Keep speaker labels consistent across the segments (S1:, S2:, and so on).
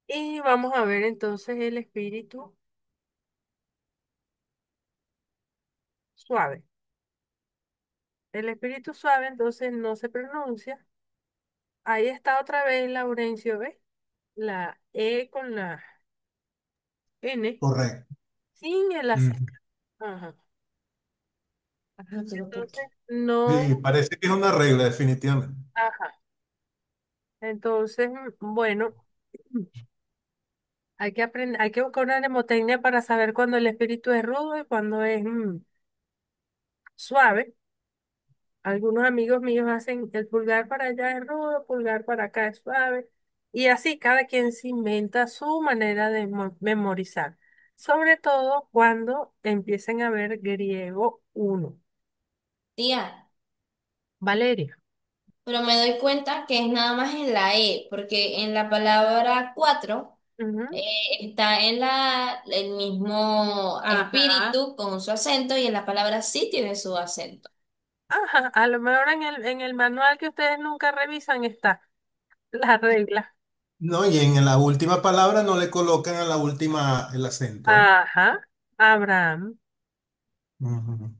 S1: Y vamos a ver entonces el espíritu suave. El espíritu suave entonces no se pronuncia. Ahí está otra vez Laurencio, ¿ves? La E con la N
S2: Correcto.
S1: sin el acento.
S2: Ujú.
S1: Ajá.
S3: Ajá, pero ¿por
S1: Entonces,
S3: qué?
S1: no,
S2: Sí, parece que es una regla, definitivamente.
S1: ajá. Entonces, bueno, hay que aprender, hay que buscar una mnemotecnia para saber cuándo el espíritu es rudo y cuándo es suave. Algunos amigos míos hacen el pulgar para allá es rudo, pulgar para acá es suave. Y así cada quien se inventa su manera de memorizar. Sobre todo cuando empiecen a ver griego uno.
S3: Tía,
S1: Valeria.
S3: pero me doy cuenta que es nada más en la E, porque en la palabra cuatro
S1: Ujú.
S3: está en el mismo
S1: Ajá.
S3: espíritu con su acento y en la palabra sí tiene su acento.
S1: Ajá. A lo mejor en el manual que ustedes nunca revisan está la regla.
S2: No, y en la última palabra no le colocan a la última el acento, ¿eh?
S1: Ajá. Abraham.
S2: Ujú.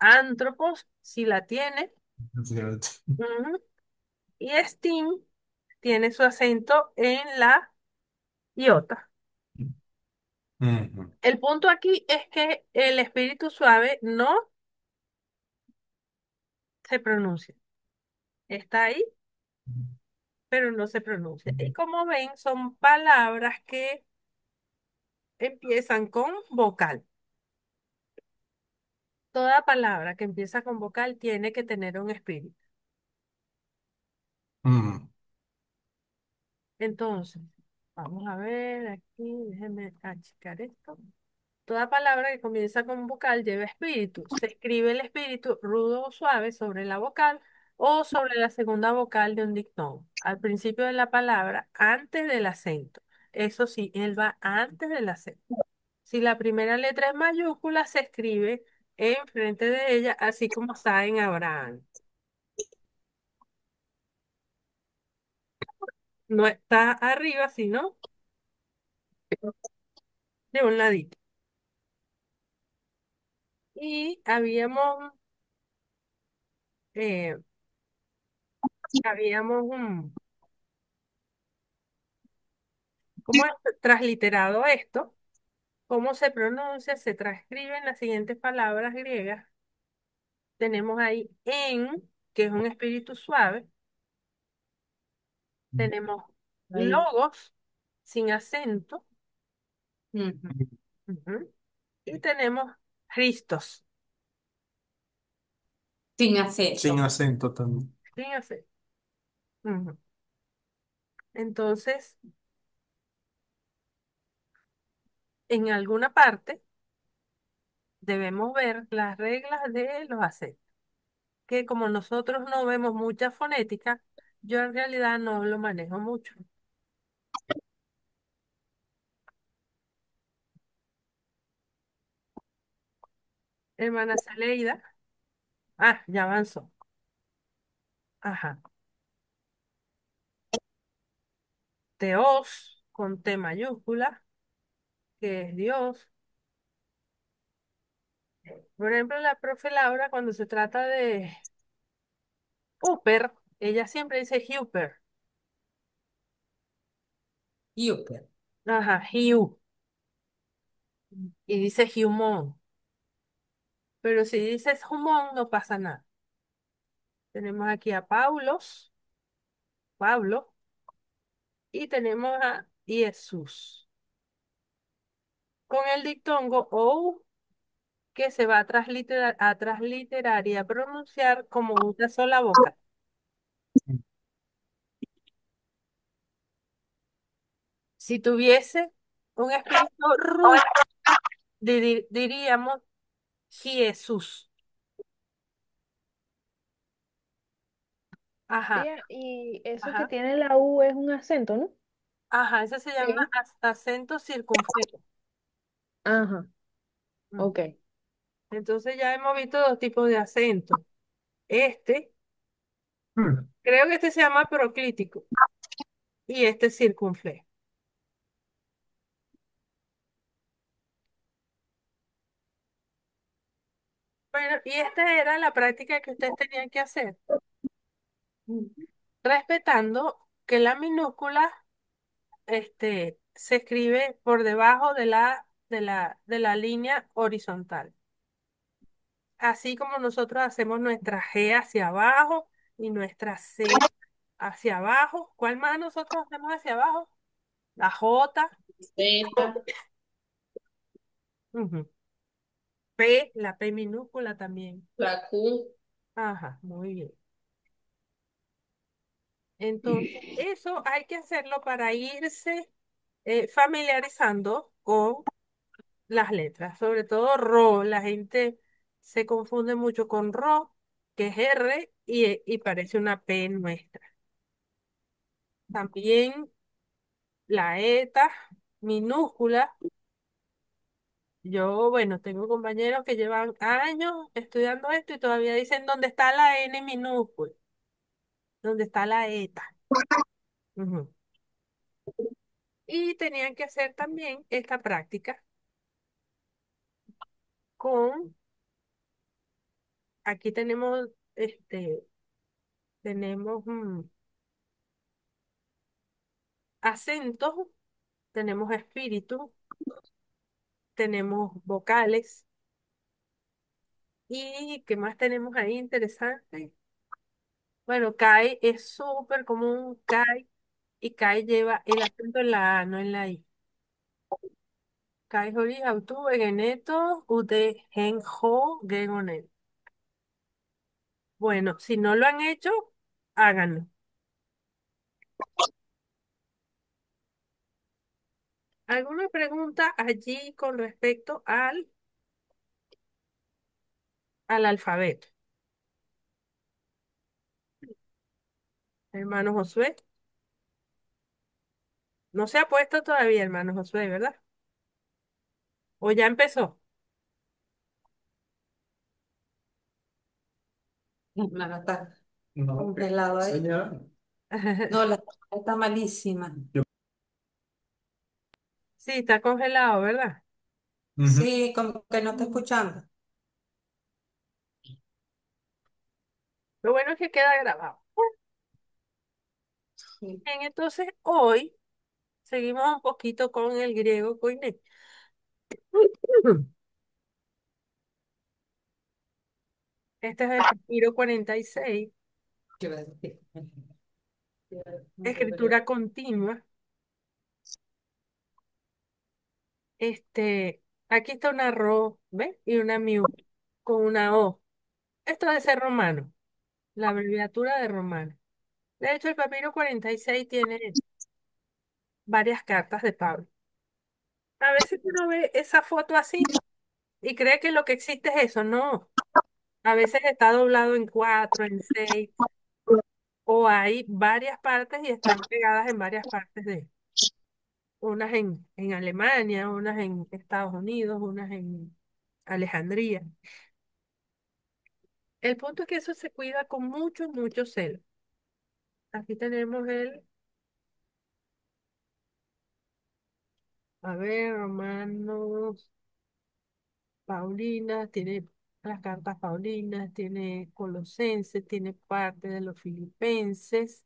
S1: Antropos, si la tiene.
S2: Es cierto.
S1: Ujú. Y Steam tiene su acento en la iota.
S2: Ujú.
S1: El punto aquí es que el espíritu suave no se pronuncia. Está ahí, pero no se pronuncia. Y como ven, son palabras que empiezan con vocal. Toda palabra que empieza con vocal tiene que tener un espíritu.
S2: Ujú.
S1: Entonces, vamos a ver aquí, déjenme achicar esto. Toda palabra que comienza con vocal lleva espíritu. Se escribe el espíritu rudo o suave sobre la vocal o sobre la segunda vocal de un dictón. Al principio de la palabra, antes del acento. Eso sí, él va antes del acento. Si la primera letra es mayúscula, se escribe enfrente de ella, así como está en Abraham. No está arriba, sino de un ladito. Y eh, habíamos ¿cómo es transliterado esto? ¿Cómo se pronuncia? Se transcriben las siguientes palabras griegas. Tenemos ahí en, que es un espíritu suave. Tenemos
S3: Ahí.
S1: logos sin acento.
S3: Ujú.
S1: Ujú. Y tenemos Christos
S3: Sin
S2: Sin
S3: acento.
S2: acento también.
S1: sin acento. Ujú. Entonces, en alguna parte debemos ver las reglas de los acentos, que como nosotros no vemos mucha fonética, yo en realidad no lo manejo mucho. Hermana Celeida, ya avanzó. Ajá. Teos con T mayúscula, que es Dios. Por ejemplo, la profe Laura, cuando se trata de Upper, ella siempre dice Huper.
S3: Yucker.
S1: Ajá, Hugh. Y dice Humón. Pero si dices Humón, no pasa nada. Tenemos aquí a Paulos, Pablo, y tenemos a Jesús. Con el dictongo O, que se va a transliterar y a pronunciar como una sola boca. Si tuviese un espíritu rudo, diríamos Jesús. Ajá,
S4: Tía, y eso que
S1: ajá,
S4: tiene la U es un acento, ¿no?
S1: ajá. Ese se llama
S4: Sí.
S1: acento circunflejo.
S4: Ajá,
S1: Mm.
S4: ok.
S1: Entonces ya hemos visto dos tipos de acentos. Este,
S2: Mm.
S1: creo que este se llama proclítico y este circunflejo. Bueno, y esta era la práctica que ustedes tenían que hacer, respetando que la minúscula se escribe por debajo de la línea horizontal. Así como nosotros hacemos nuestra G hacia abajo y nuestra C hacia abajo. ¿Cuál más nosotros hacemos hacia abajo? La J,
S3: Z,
S1: ujú, P, la P minúscula también.
S3: la Q.
S1: Ajá, muy bien. Entonces, eso hay que hacerlo para irse familiarizando con las letras, sobre todo RO. La gente se confunde mucho con RO, que es R y parece una P nuestra. También la ETA minúscula. Yo, bueno, tengo compañeros que llevan años estudiando esto y todavía dicen dónde está la N minúscula, dónde está la ETA. Ujú. Y tenían que hacer también esta práctica con, aquí tenemos, tenemos acentos, tenemos espíritu, tenemos vocales y ¿qué más tenemos ahí interesante? Bueno, CAE es súper común, CAE, y CAE lleva el acento en la A, no en la I. CAE Jori, Autu, Egeneto, Ute, Genjo, Gegonet. Bueno, si no lo han hecho, háganlo. ¿Alguna pregunta allí con respecto al alfabeto? Hermano Josué, no se ha puesto todavía, hermano Josué, ¿verdad? ¿O ya empezó?
S5: Hermano, está congelado ahí. Señora. No, la está malísima.
S1: Sí, está congelado, ¿verdad?
S2: Ujú.
S5: Sí, como que no está escuchando.
S1: Lo bueno es que queda grabado.
S5: Sí.
S1: Bien, entonces hoy seguimos un poquito con el griego koiné. Este es el papiro 46,
S5: ¿Qué iba a decir?
S1: escritura continua. Aquí está una ro, ¿ves? Y una miu con una o. Esto debe ser romano, la abreviatura de romano. De hecho, el papiro 46 tiene varias cartas de Pablo. A veces uno ve esa foto así y cree que lo que existe es eso. No, a veces está doblado en cuatro, en seis, o hay varias partes y están pegadas en varias partes unas en Alemania, unas en Estados Unidos, unas en Alejandría. El punto es que eso se cuida con mucho, mucho celo. Aquí tenemos a ver, Romanos, Paulinas, tiene las cartas Paulinas, tiene Colosenses, tiene parte de los Filipenses.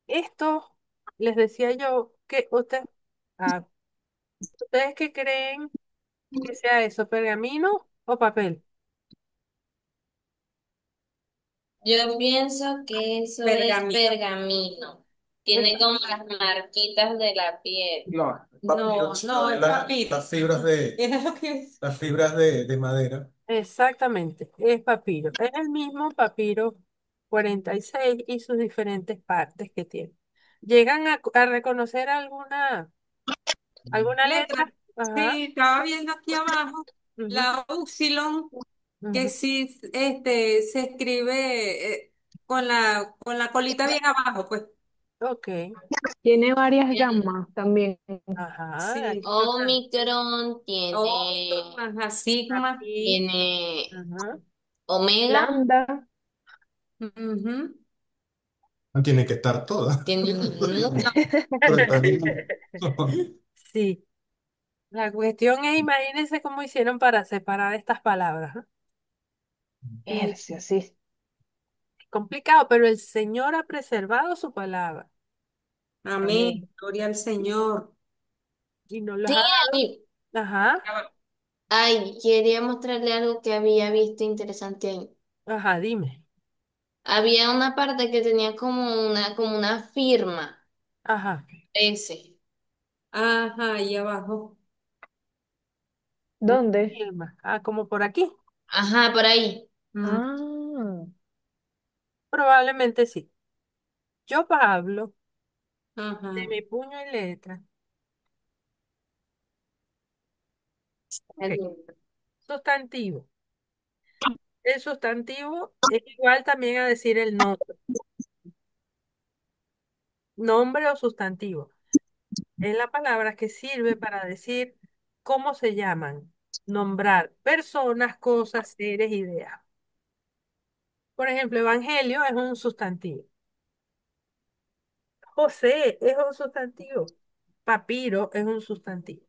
S1: Esto, les decía yo que ¿ustedes qué creen que sea eso, pergamino o papel?
S3: Yo pienso que eso es
S5: Pergamino.
S3: pergamino.
S1: Es
S3: Tiene como las marquitas de la piel.
S2: No,
S5: No,
S2: papiro.
S5: no, es papiro. Es lo que es.
S2: Las fibras de madera.
S1: Exactamente, es papiro. Es el mismo papiro 46 y sus diferentes partes que tiene. ¿Llegan a reconocer alguna letra?
S5: Letra.
S1: Ajá.
S5: Sí, estaba viendo aquí abajo
S1: Ujú,
S5: la upsilon, que
S1: ujú.
S5: sí se escribe con la colita bien abajo, pues.
S1: Ok.
S4: Tiene varias
S3: Bien.
S4: gamas también.
S1: Ajá. Aquí
S5: Sí.
S1: está una
S3: Omicron
S5: O,
S3: tiene,
S5: ajá, sigma.
S1: aquí.
S3: tiene
S1: Ajá.
S3: omega.
S4: Lambda,
S5: Ujú.
S2: No tiene que estar toda.
S3: Tiene no,
S2: Pero está bien.
S1: Sí, la cuestión es, imagínense cómo hicieron para separar estas palabras, ¿no? Es
S4: Ercio, sí.
S1: complicado, pero el Señor ha preservado su palabra.
S5: Amén. Gloria al Señor.
S1: Y nos los
S3: sí,
S1: ha
S3: ay,
S1: dado. Ajá,
S3: ay, quería mostrarle algo que había visto interesante ahí.
S1: ajá, dime.
S3: Había una parte que tenía como una firma.
S1: Ajá,
S3: Ese.
S5: Ajá, ahí abajo.
S1: una
S4: ¿Dónde?
S1: firma. Ah, como por aquí.
S3: Ajá, por ahí.
S1: Mm,
S4: Ah,
S1: probablemente sí. Yo, Pablo, de
S5: Ajá.
S1: mi puño y letra. Ok, sustantivo. El sustantivo es igual también a decir el nombre. Nombre o sustantivo. Es la palabra que sirve para decir cómo se llaman. Nombrar personas, cosas, seres, ideas. Por ejemplo, evangelio es un sustantivo. José es un sustantivo. Papiro es un sustantivo.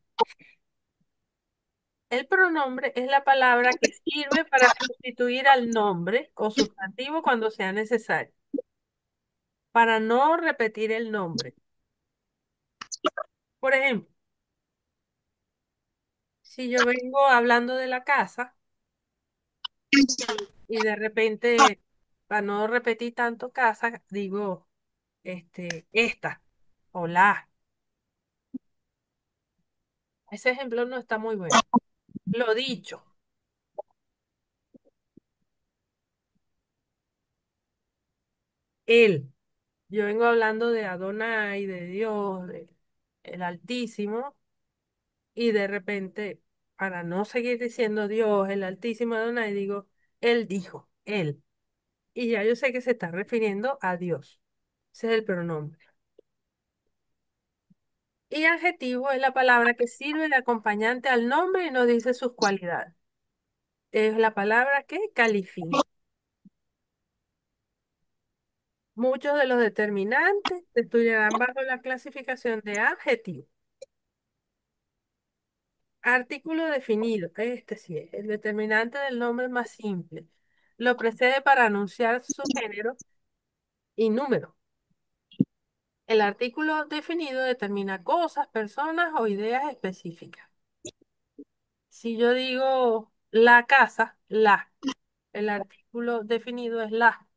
S1: El pronombre es la palabra que sirve para sustituir al nombre o sustantivo cuando sea necesario, para no repetir el nombre. Por ejemplo, si yo vengo hablando de la casa y de repente, para no repetir tanto casa, digo, esta o la. Ese ejemplo no está muy bueno. Lo dicho, él. Yo vengo hablando de Adonai, de Dios, de el Altísimo, y de repente, para no seguir diciendo Dios, el Altísimo Adonai, digo, él dijo, él. Y ya yo sé que se está refiriendo a Dios. Ese es el pronombre. Y adjetivo es la palabra que sirve de acompañante al nombre y nos dice sus cualidades. Es la palabra que califica. Muchos de los determinantes se estudiarán bajo la clasificación de adjetivo. Artículo definido. Este sí es el determinante del nombre más simple. Lo precede para anunciar su género y número. El artículo definido determina cosas, personas o ideas específicas. Si yo digo la casa, la. El artículo definido es la.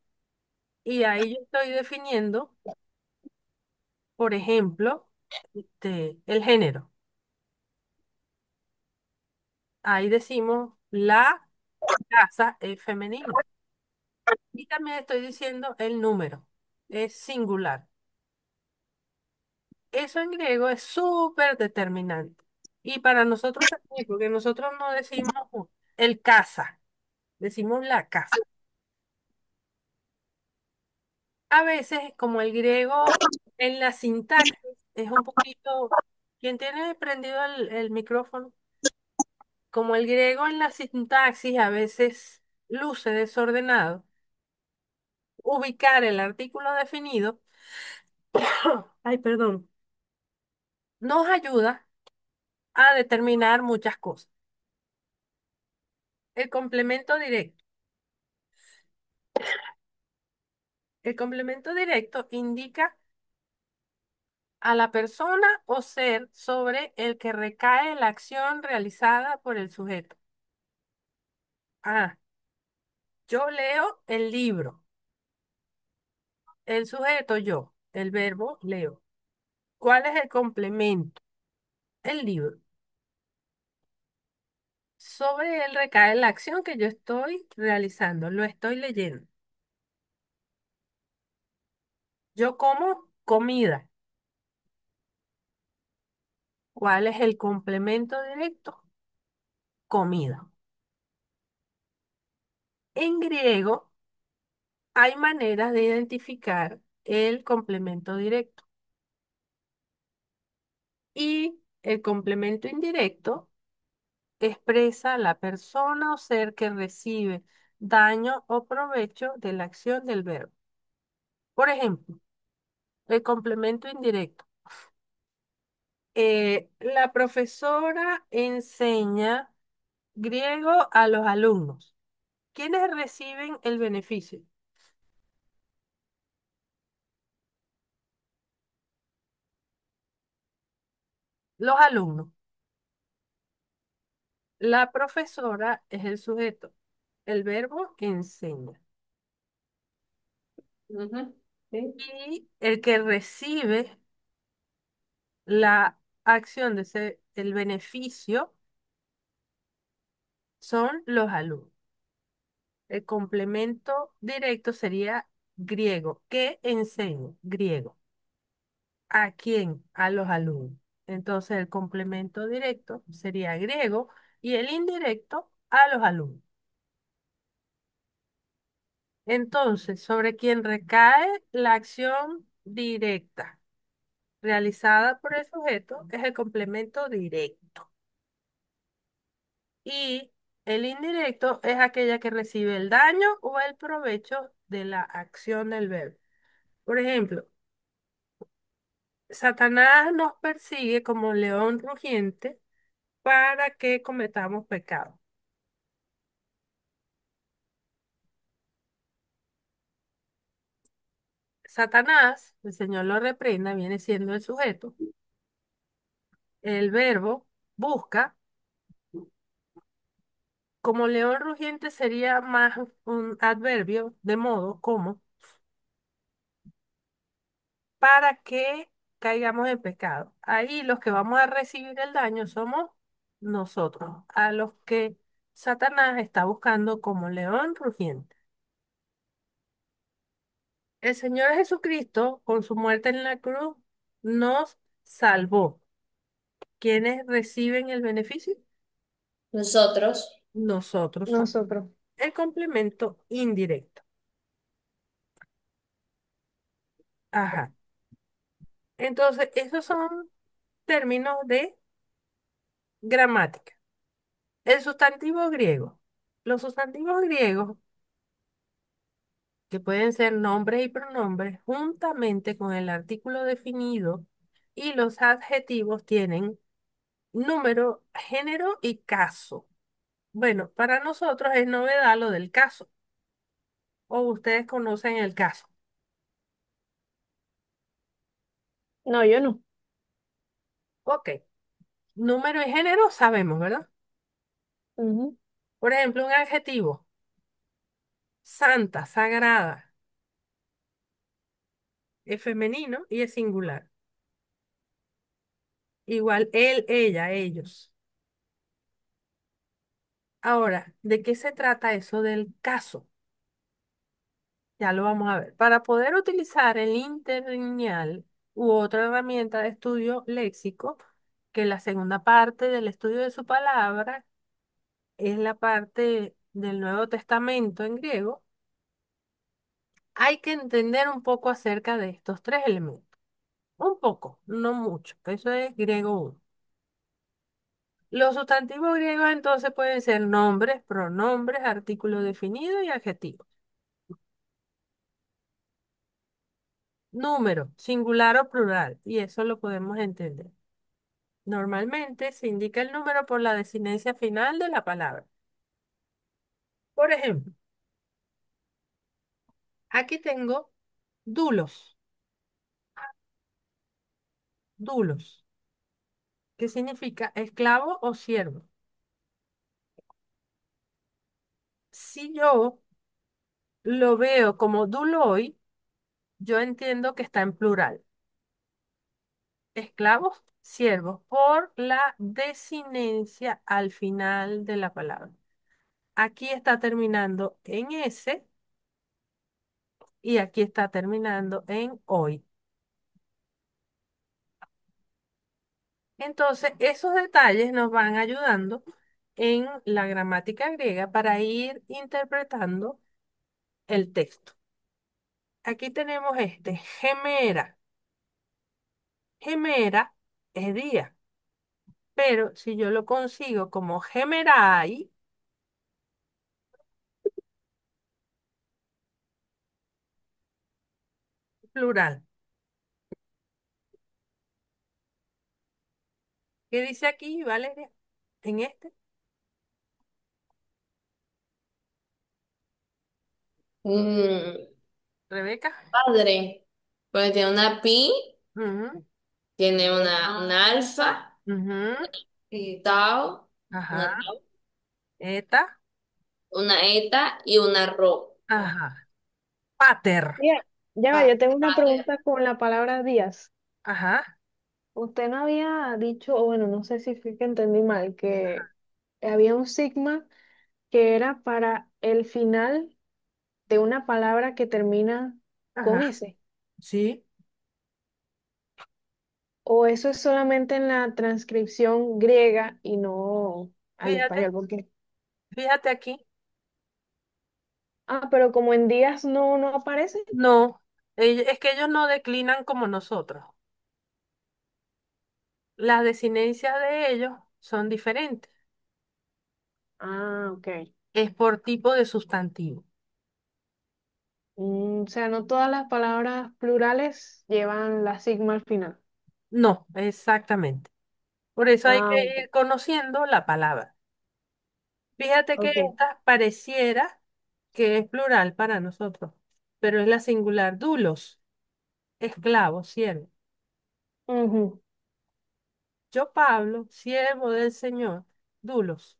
S1: Y ahí yo estoy definiendo, por ejemplo, el género. Ahí decimos la casa es femenino. Y también estoy diciendo el número. Es singular. Eso en griego es súper determinante. Y para nosotros también, porque nosotros no decimos el casa, decimos la casa. A veces, como el griego en la sintaxis es un poquito, ¿quién tiene prendido el micrófono? Como el griego en la sintaxis a veces luce desordenado, ubicar el artículo definido, ay, perdón, nos ayuda a determinar muchas cosas. El complemento directo. El complemento directo indica a la persona o ser sobre el que recae la acción realizada por el sujeto. Ah, yo leo el libro. El sujeto yo. El verbo leo. ¿Cuál es el complemento? El libro. Sobre él recae la acción que yo estoy realizando. Lo estoy leyendo. Yo como comida. ¿Cuál es el complemento directo? Comida. En griego hay maneras de identificar el complemento directo y el complemento indirecto expresa la persona o ser que recibe daño o provecho de la acción del verbo. Por ejemplo, el complemento indirecto. La profesora enseña griego a los alumnos. ¿Quiénes reciben el beneficio? Los alumnos. La profesora es el sujeto. El verbo enseña.
S5: Ujú, sí.
S1: Y el que recibe la acción de ser el beneficio son los alumnos. El complemento directo sería griego. ¿Qué enseña? Griego. ¿A quién? A los alumnos. Entonces el complemento directo sería griego y el indirecto a los alumnos. Entonces, sobre quien recae la acción directa realizada por el sujeto es el complemento directo. Y el indirecto es aquella que recibe el daño o el provecho de la acción del verbo. Por ejemplo, Satanás nos persigue como león rugiente para que cometamos pecado. Satanás, el Señor lo reprenda, viene siendo el sujeto. El verbo busca, como león rugiente sería más un adverbio, de modo como, para que caigamos en pecado. Ahí los que vamos a recibir el daño somos nosotros, a los que Satanás está buscando como león rugiente. El Señor Jesucristo, con su muerte en la cruz, nos salvó. ¿Quiénes reciben el beneficio?
S3: Nosotros.
S1: Nosotros.
S4: Nosotros.
S1: El complemento indirecto. Ajá. Entonces, esos son términos de gramática. El sustantivo griego. Los sustantivos griegos, que pueden ser nombres y pronombres, juntamente con el artículo definido y los adjetivos tienen número, género y caso. Bueno, para nosotros es novedad lo del caso. O ustedes conocen el caso.
S4: No, yo no.
S1: Ok. Número y género sabemos, ¿verdad?
S4: Ujú.
S1: Por ejemplo, un adjetivo. Santa, sagrada, es femenino y es singular. Igual él, ella, ellos. Ahora, ¿de qué se trata eso del caso? Ya lo vamos a ver. Para poder utilizar el interlineal u otra herramienta de estudio léxico, que la segunda parte del estudio de su palabra es la parte del Nuevo Testamento en griego, hay que entender un poco acerca de estos tres elementos. Un poco, no mucho. Eso es griego 1. Los sustantivos griegos entonces pueden ser nombres, pronombres, artículos definidos y adjetivos. Número, singular o plural, y eso lo podemos entender. Normalmente se indica el número por la desinencia final de la palabra. Por ejemplo, aquí tengo dulos, dulos, que significa esclavo o siervo. Si yo lo veo como duloi, yo entiendo que está en plural. Esclavos, siervos, por la desinencia al final de la palabra. Aquí está terminando en S y aquí está terminando en hoy. Entonces, esos detalles nos van ayudando en la gramática griega para ir interpretando el texto. Aquí tenemos este, gemera. Gemera es día, pero si yo lo consigo como gemerai, plural. ¿Qué dice aquí, Valeria? En este,
S3: Mm,
S1: Rebeca.
S3: padre, porque tiene una pi,
S1: Ujú,
S3: tiene una alfa,
S1: ujú,
S3: y tau,
S1: ajá.
S3: una tau,
S1: Eta,
S3: una eta y una ro.
S1: ajá. Pater,
S4: Ya, ya va,
S3: Pa-
S4: yo tengo una
S3: Pater.
S4: pregunta con la palabra días.
S1: ajá,
S4: Usted no había dicho, o bueno, no sé si fue que entendí mal, que había un sigma que era para el final de una palabra que termina con
S1: ajá.
S4: S.
S1: Sí.
S4: ¿O eso es solamente en la transcripción griega y no al
S1: Fíjate,
S4: español? Porque,
S1: fíjate aquí.
S4: pero como en días no aparece.
S1: No, es que ellos no declinan como nosotros. Las desinencias de ellos son diferentes.
S4: Ah, ok.
S1: Es por tipo de sustantivo.
S4: O sea, no todas las palabras plurales llevan la sigma al final.
S1: No, exactamente. Por eso hay
S4: Ah,
S1: que
S4: ok.
S1: ir conociendo la palabra. Fíjate que
S4: Ok.
S1: esta pareciera que es plural para nosotros, pero es la singular dulos, esclavo, siervo.
S4: Ujú,
S1: Yo, Pablo, siervo del Señor, dulos.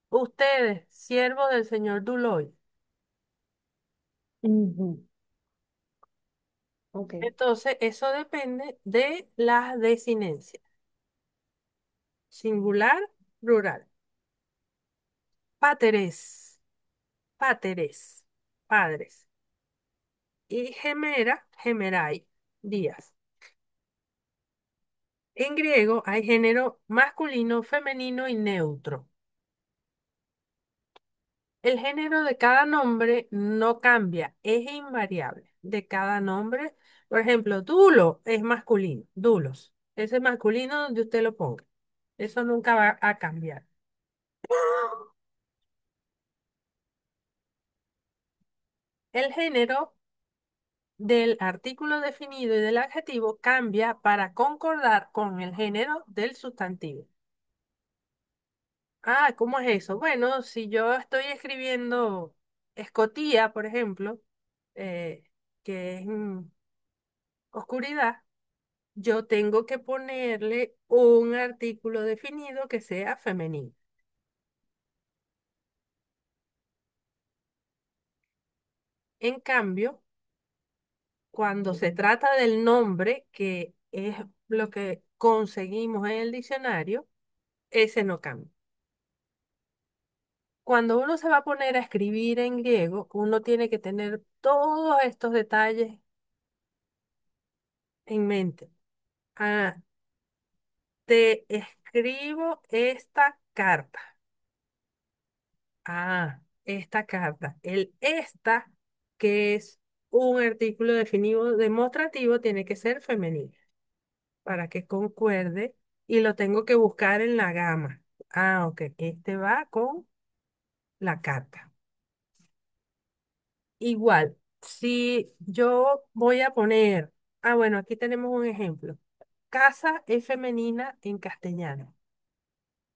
S1: Ustedes, siervos del Señor Duloy.
S4: ujú. Ok.
S1: Entonces, eso depende de las desinencias. Singular, plural. Páteres, páteres, padres. Y gemera, gemerai, días. En griego hay género masculino, femenino y neutro. El género de cada nombre no cambia, es invariable. De cada nombre, por ejemplo, dulo es masculino, dulos. Ese es masculino donde usted lo ponga. Eso nunca va a cambiar. El género del artículo definido y del adjetivo cambia para concordar con el género del sustantivo. Ah, ¿cómo es eso? Bueno, si yo estoy escribiendo escotía, por ejemplo, eh, que es oscuridad, yo tengo que ponerle un artículo definido que sea femenino. En cambio, cuando se trata del nombre, que es lo que conseguimos en el diccionario, ese no cambia. Cuando uno se va a poner a escribir en griego, uno tiene que tener todos estos detalles en mente. Ah, te escribo esta carta. Ah, esta carta. El esta, que es un artículo definido demostrativo, tiene que ser femenino para que concuerde y lo tengo que buscar en la gama. Ah, ok. Este va con la carta. Igual, si yo voy a poner, bueno, aquí tenemos un ejemplo. Casa es femenina en castellano.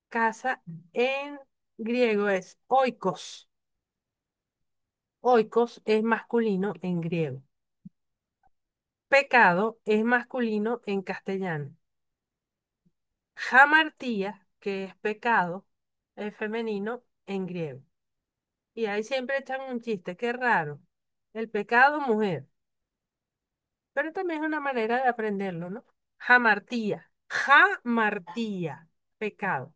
S1: Casa en griego es oikos. Oikos es masculino en griego. Pecado es masculino en castellano. Jamartía, que es pecado, es femenino en griego. Y ahí siempre echan un chiste, qué raro. El pecado, mujer. Pero también es una manera de aprenderlo, ¿no? Jamartía. Jamartía, pecado.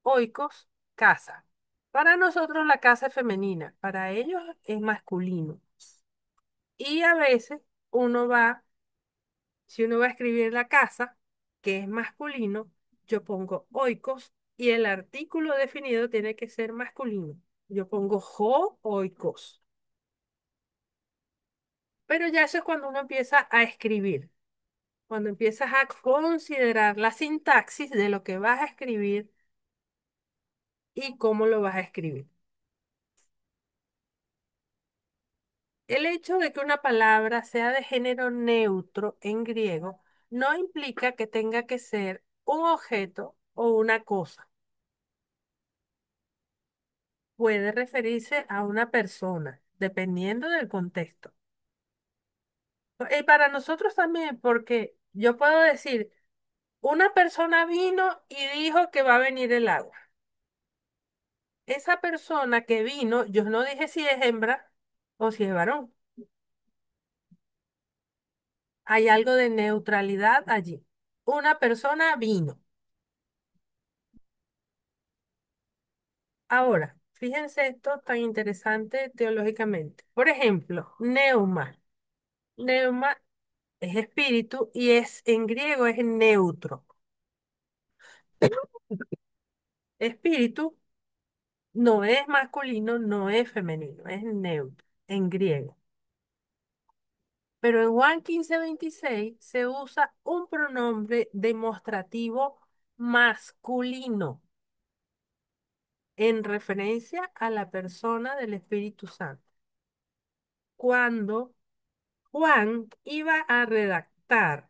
S1: Oikos, casa. Para nosotros la casa es femenina, para ellos es masculino. Y a veces uno va, si uno va a escribir la casa, que es masculino, yo pongo oikos y el artículo definido tiene que ser masculino. Yo pongo jo oikos. Pero ya eso es cuando uno empieza a escribir, cuando empiezas a considerar la sintaxis de lo que vas a escribir y cómo lo vas a escribir. El hecho de que una palabra sea de género neutro en griego no implica que tenga que ser un objeto o una cosa. Puede referirse a una persona, dependiendo del contexto. Y para nosotros también, porque yo puedo decir, una persona vino y dijo que va a venir el agua. Esa persona que vino, yo no dije si es hembra o si es varón. Hay algo de neutralidad allí. Una persona vino. Ahora, fíjense esto tan interesante teológicamente. Por ejemplo, neuma. Neuma es espíritu y es en griego es neutro. Espíritu no es masculino, no es femenino, es neutro en griego. Pero en Juan 15:26 se usa un pronombre demostrativo masculino en referencia a la persona del Espíritu Santo. Cuando Juan iba a redactar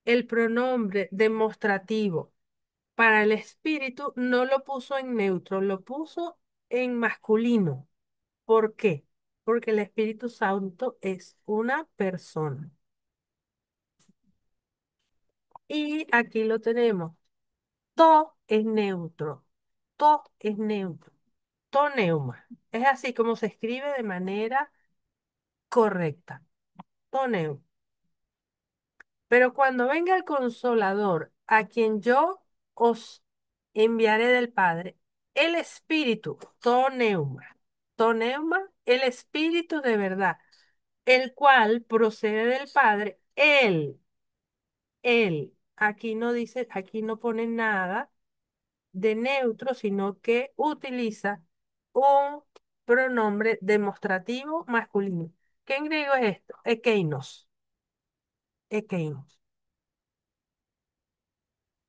S1: el pronombre demostrativo para el Espíritu, no lo puso en neutro, lo puso en masculino. ¿Por qué? Porque el Espíritu Santo es una persona. Y aquí lo tenemos. To es neutro. To es neutro. Toneuma. Es así como se escribe de manera correcta. Toneuma. Pero cuando venga el Consolador, a quien yo os enviaré del Padre, el Espíritu, toneuma. Toneuma, el Espíritu de verdad, el cual procede del Padre, él. Aquí no dice, aquí no pone nada de neutro, sino que utiliza un pronombre demostrativo masculino. ¿Qué en griego es esto? Ekeinos. Ekeinos.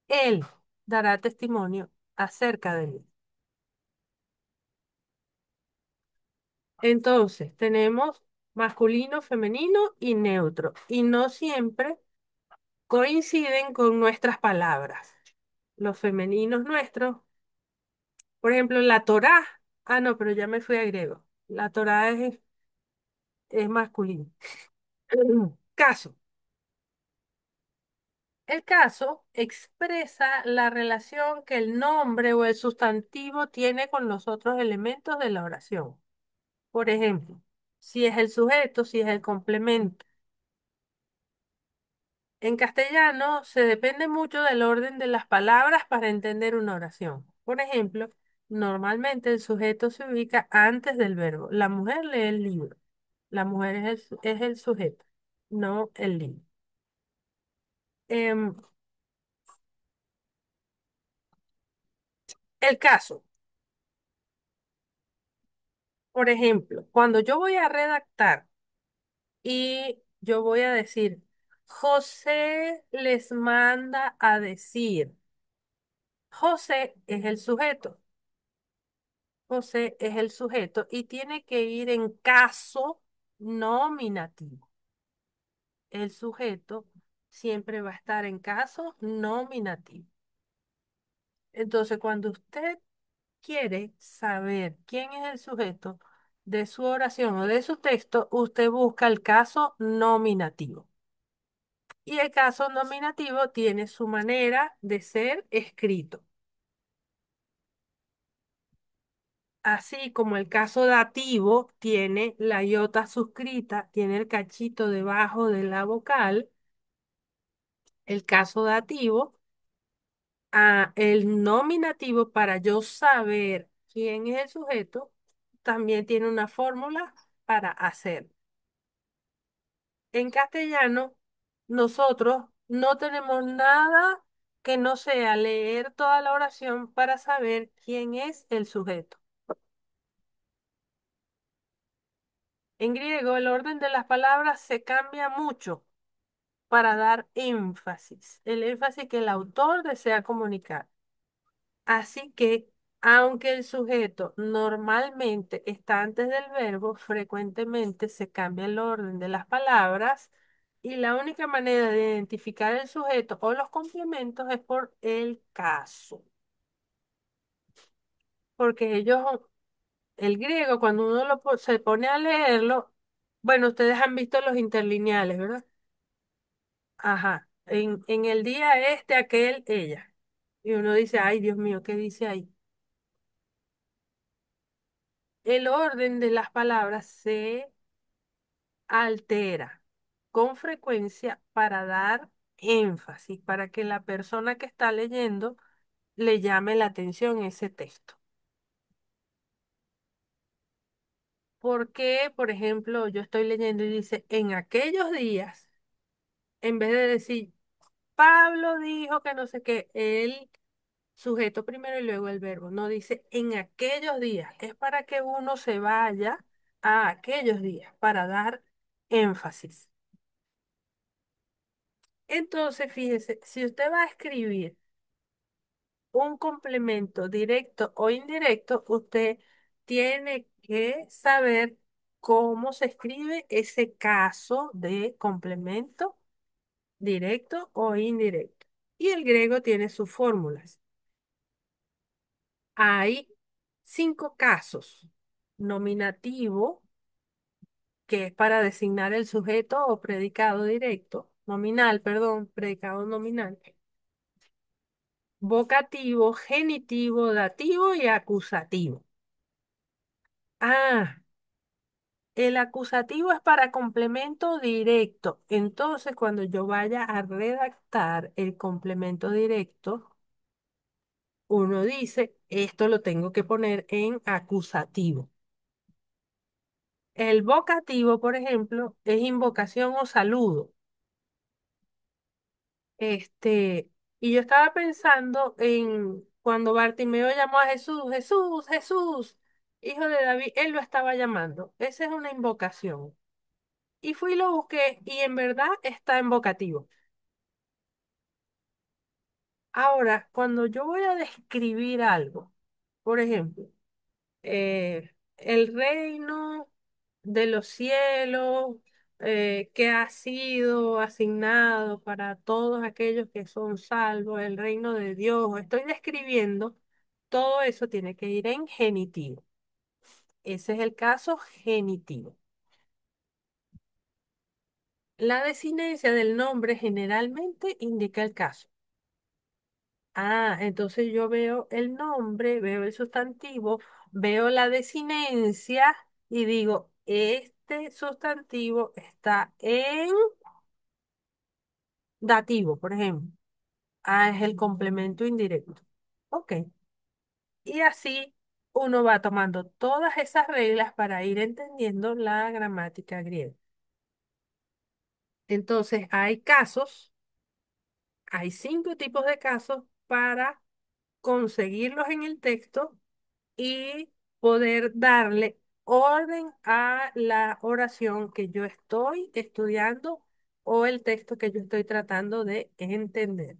S1: Él dará testimonio acerca de mí. Entonces, tenemos masculino, femenino y neutro. Y no siempre coinciden con nuestras palabras. Los femeninos nuestros, por ejemplo, la Torá. Ah, no, pero ya me fui a griego. La Torá es masculino. Caso. El caso expresa la relación que el nombre o el sustantivo tiene con los otros elementos de la oración. Por ejemplo, si es el sujeto, si es el complemento. En castellano se depende mucho del orden de las palabras para entender una oración. Por ejemplo, normalmente el sujeto se ubica antes del verbo. La mujer lee el libro. La mujer es el sujeto, no el libro. Em, el caso, por ejemplo, cuando yo voy a redactar y yo voy a decir, José les manda a decir. José es el sujeto. José es el sujeto y tiene que ir en caso nominativo. El sujeto siempre va a estar en caso nominativo. Entonces, cuando usted quiere saber quién es el sujeto de su oración o de su texto, usted busca el caso nominativo. Y el caso nominativo tiene su manera de ser escrito. Así como el caso dativo tiene la iota suscrita, tiene el cachito debajo de la vocal, el caso dativo, el nominativo para yo saber quién es el sujeto, también tiene una fórmula para hacer. En castellano, nosotros no tenemos nada que no sea leer toda la oración para saber quién es el sujeto. En griego, el orden de las palabras se cambia mucho para dar énfasis, el énfasis que el autor desea comunicar. Así que Aunque el sujeto normalmente está antes del verbo, frecuentemente se cambia el orden de las palabras y la única manera de identificar el sujeto o los complementos es por el caso. Porque el griego, cuando uno se pone a leerlo, bueno, ustedes han visto los interlineales, ¿verdad? Ajá. En el día este, aquel, ella. Y uno dice, ay, Dios mío, ¿qué dice ahí? El orden de las palabras se altera con frecuencia para dar énfasis, para que la persona que está leyendo le llame la atención ese texto. Porque, por ejemplo, yo estoy leyendo y dice, en aquellos días, en vez de decir, Pablo dijo que no sé qué, el sujeto primero y luego el verbo, no dice en aquellos días, es para que uno se vaya a aquellos días, para dar énfasis. Entonces, fíjese, si usted va a escribir un complemento directo o indirecto, usted tiene que saber cómo se escribe ese caso de complemento directo o indirecto. Y el griego tiene sus fórmulas. Hay 5 casos. Nominativo, que es para designar el sujeto o predicado directo. Nominal, perdón, predicado nominal. Vocativo, genitivo, dativo y acusativo. Ah, el acusativo es para complemento directo. Entonces, cuando yo vaya a redactar el complemento directo, uno dice, esto lo tengo que poner en acusativo. El vocativo, por ejemplo, es invocación o saludo. Y yo estaba pensando en cuando Bartimeo llamó a Jesús, Jesús, Jesús, hijo de David, él lo estaba llamando. Esa es una invocación. Y fui y lo busqué y en verdad está en vocativo. Ahora, cuando yo voy a describir algo, por ejemplo, el reino de los cielos que ha sido asignado para todos aquellos que son salvos, el reino de Dios. Estoy describiendo, todo eso tiene que ir en genitivo. Ese es el caso genitivo. La desinencia del nombre generalmente indica el caso. Ah, entonces yo veo el nombre, veo el sustantivo, veo la desinencia y digo, este sustantivo está en dativo, por ejemplo. Ah, es el complemento indirecto. Ok. Y así uno va tomando todas esas reglas para ir entendiendo la gramática griega. Entonces, hay 5 tipos de casos para conseguirlos en el texto y poder darle orden a la oración que yo estoy estudiando o el texto que yo estoy tratando de entender.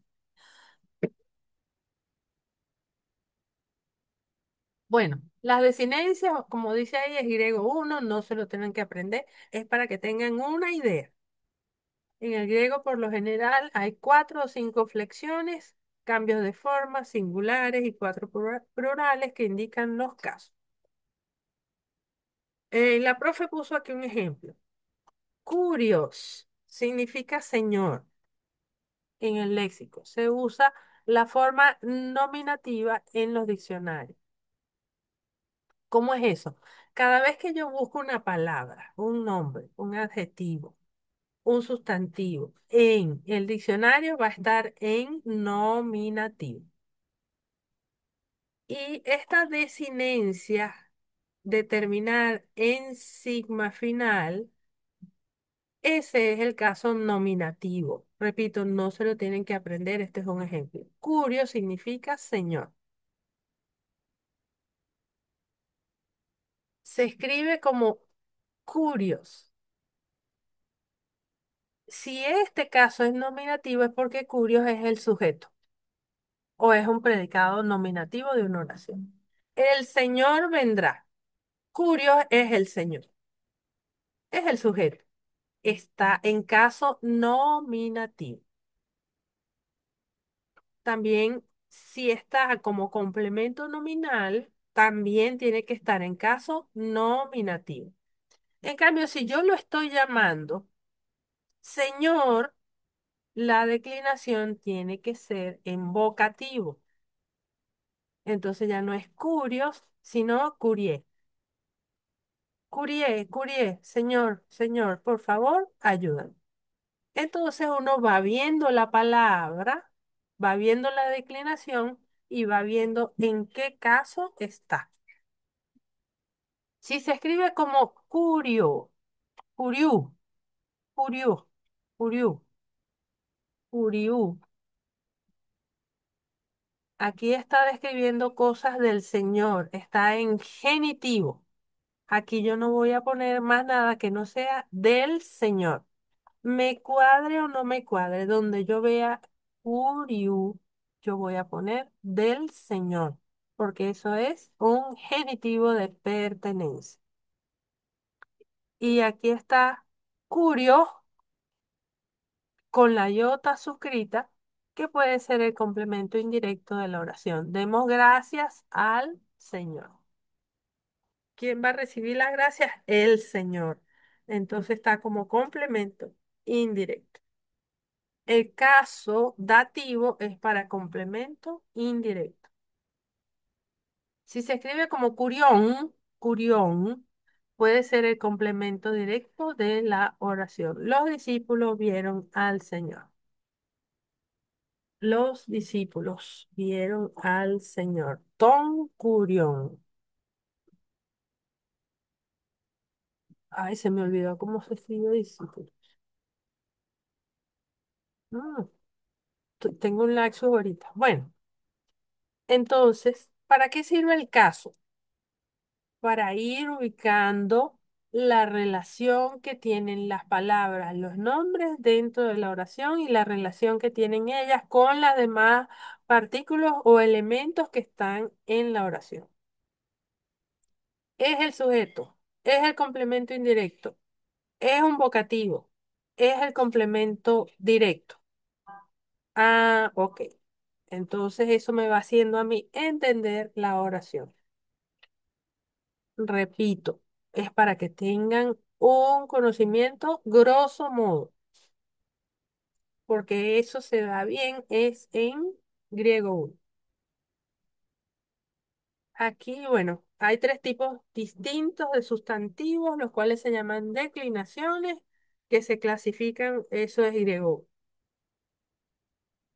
S1: Bueno, las desinencias, como dice ahí, es griego uno, no se lo tienen que aprender, es para que tengan una idea. En el griego, por lo general, hay 4 o 5 flexiones, cambios de forma, singulares y 4 plurales que indican los casos. La profe puso aquí un ejemplo. Curios significa señor en el léxico. Se usa la forma nominativa en los diccionarios. ¿Cómo es eso? Cada vez que yo busco una palabra, un nombre, un adjetivo, un sustantivo en el diccionario va a estar en nominativo. Y esta desinencia de terminar en sigma final, ese es el caso nominativo. Repito, no se lo tienen que aprender, este es un ejemplo. Curio significa señor. Se escribe como curios. Si este caso es nominativo es porque curios es el sujeto o es un predicado nominativo de una oración. El Señor vendrá. Curios es el Señor. Es el sujeto. Está en caso nominativo. También, si está como complemento nominal, también tiene que estar en caso nominativo. En cambio, si yo lo estoy llamando Señor, la declinación tiene que ser en vocativo. Entonces ya no es curios, sino curie. Curie, curie, Señor, Señor, por favor, ayúdame. Entonces uno va viendo la palabra, va viendo la declinación y va viendo en qué caso está. Si se escribe como curio, curiú, curiú, curiú, curiú, aquí está describiendo cosas del Señor, está en genitivo. Aquí yo no voy a poner más nada que no sea del Señor. Me cuadre o no me cuadre, donde yo vea Uriú, yo voy a poner del Señor, porque eso es un genitivo de pertenencia. Y aquí está Curio con la iota suscrita, que puede ser el complemento indirecto de la oración. Demos gracias al Señor. ¿Quién va a recibir las gracias? El Señor. Entonces está como complemento indirecto. El caso dativo es para complemento indirecto. Si se escribe como curión, curión, puede ser el complemento directo de la oración. Los discípulos vieron al Señor. Los discípulos vieron al Señor. Ton curión. Ay, se me olvidó cómo se escribe discípulo. Mm, tengo un laxo ahorita. Bueno, entonces, ¿para qué sirve el caso? Para ir ubicando la relación que tienen las palabras, los nombres dentro de la oración y la relación que tienen ellas con las demás partículas o elementos que están en la oración. Es el sujeto, es el complemento indirecto, es un vocativo, es el complemento directo. Ah, ok. Entonces eso me va haciendo a mí entender la oración. Repito, es para que tengan un conocimiento grosso modo, porque eso se da bien, es en griego 1. Aquí, bueno, hay tres tipos distintos de sustantivos, los cuales se llaman declinaciones, que se clasifican, eso es griego 1.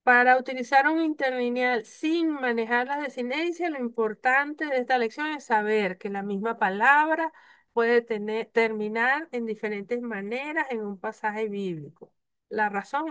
S1: Para utilizar un interlineal sin manejar las desinencias, lo importante de esta lección es saber que la misma palabra puede terminar en diferentes maneras en un pasaje bíblico. La razón